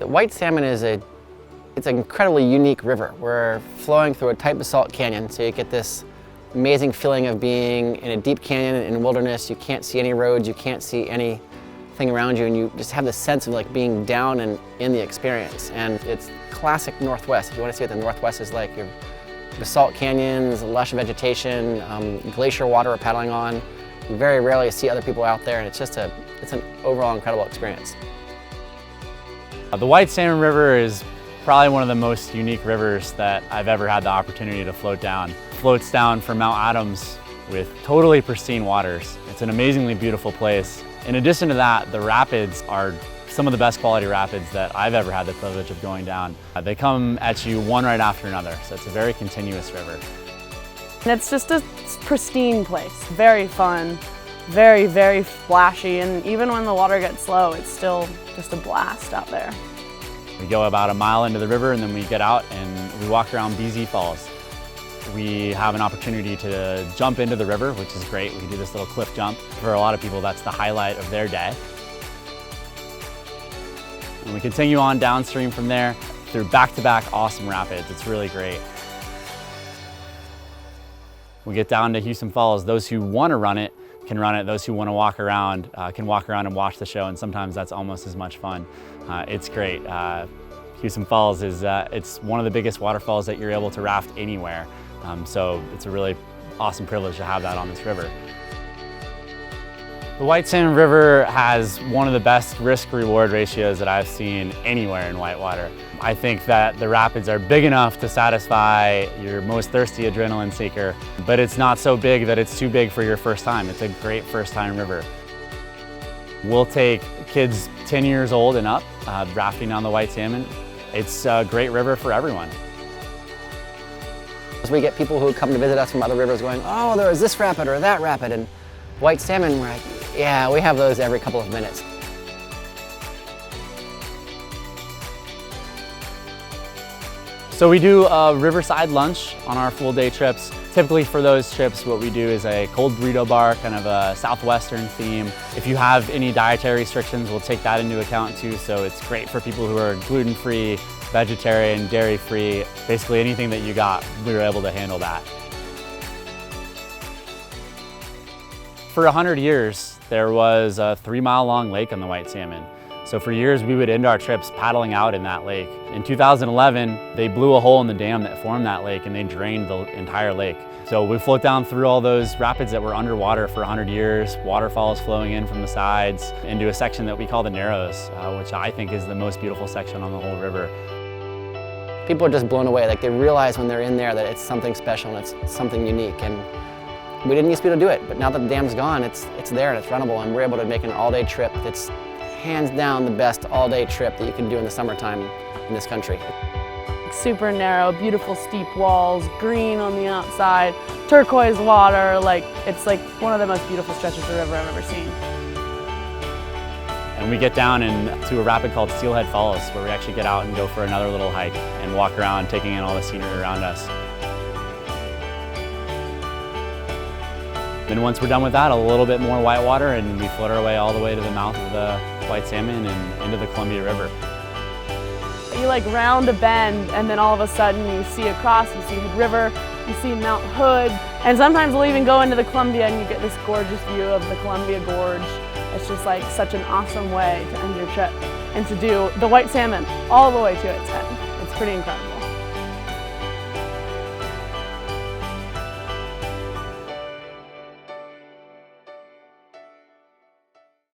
The White Salmon is it's an incredibly unique river. We're flowing through a tight basalt canyon, so you get this amazing feeling of being in a deep canyon in wilderness. You can't see any roads, you can't see anything around you, and you just have this sense of like being down and in the experience. And it's classic Northwest. If you want to see what the Northwest is like, you have basalt canyons, lush vegetation, glacier water we're paddling on. You very rarely see other people out there, and it's an overall incredible experience. The White Salmon River is probably one of the most unique rivers that I've ever had the opportunity to float down. It floats down from Mount Adams with totally pristine waters. It's an amazingly beautiful place. In addition to that, the rapids are some of the best quality rapids that I've ever had the privilege of going down. They come at you one right after another, so it's a very continuous river. And it's just a pristine place, very fun, very, very flashy, and even when the water gets slow, it's still just a blast out there. We go about a mile into the river and then we get out and we walk around BZ Falls. We have an opportunity to jump into the river, which is great. We can do this little cliff jump. For a lot of people, that's the highlight of their day. And we continue on downstream from there through back-to-back awesome rapids. It's really great. We get down to Houston Falls. Those who want to run it can run it. Those who want to walk around can walk around and watch the show, and sometimes that's almost as much fun. It's great. Houston Falls is it's one of the biggest waterfalls that you're able to raft anywhere. So it's a really awesome privilege to have that on this river. The White Salmon River has one of the best risk-reward ratios that I've seen anywhere in Whitewater. I think that the rapids are big enough to satisfy your most thirsty adrenaline seeker, but it's not so big that it's too big for your first time. It's a great first-time river. We'll take kids 10 years old and up rafting on the White Salmon. It's a great river for everyone. As we get people who come to visit us from other rivers going, oh, there was this rapid or that rapid, and White Salmon, we're like, yeah, we have those every couple of minutes. So we do a riverside lunch on our full day trips. Typically for those trips, what we do is a cold burrito bar, kind of a southwestern theme. If you have any dietary restrictions, we'll take that into account too. So it's great for people who are gluten-free, vegetarian, dairy-free. Basically anything that you got, we were able to handle that. For 100 years, there was a 3-mile-long lake on the White Salmon. So for years, we would end our trips paddling out in that lake. In 2011, they blew a hole in the dam that formed that lake and they drained the entire lake. So we float down through all those rapids that were underwater for 100 years, waterfalls flowing in from the sides, into a section that we call the Narrows, which I think is the most beautiful section on the whole river. People are just blown away. Like they realize when they're in there that it's something special and it's something unique. And we didn't used to be able to do it, but now that the dam's gone, it's there and it's runnable, and we're able to make an all-day trip that's hands down the best all-day trip that you can do in the summertime in this country. Super narrow, beautiful steep walls, green on the outside, turquoise water. It's like one of the most beautiful stretches of the river I've ever seen. And we get down to a rapid called Steelhead Falls, where we actually get out and go for another little hike and walk around, taking in all the scenery around us. Then once we're done with that, a little bit more whitewater, and we float our way all the way to the mouth of the White Salmon and into the Columbia River. You round a bend, and then all of a sudden you see across, you see Hood River, you see Mount Hood, and sometimes we'll even go into the Columbia and you get this gorgeous view of the Columbia Gorge. It's just such an awesome way to end your trip and to do the White Salmon all the way to its end. It's pretty incredible.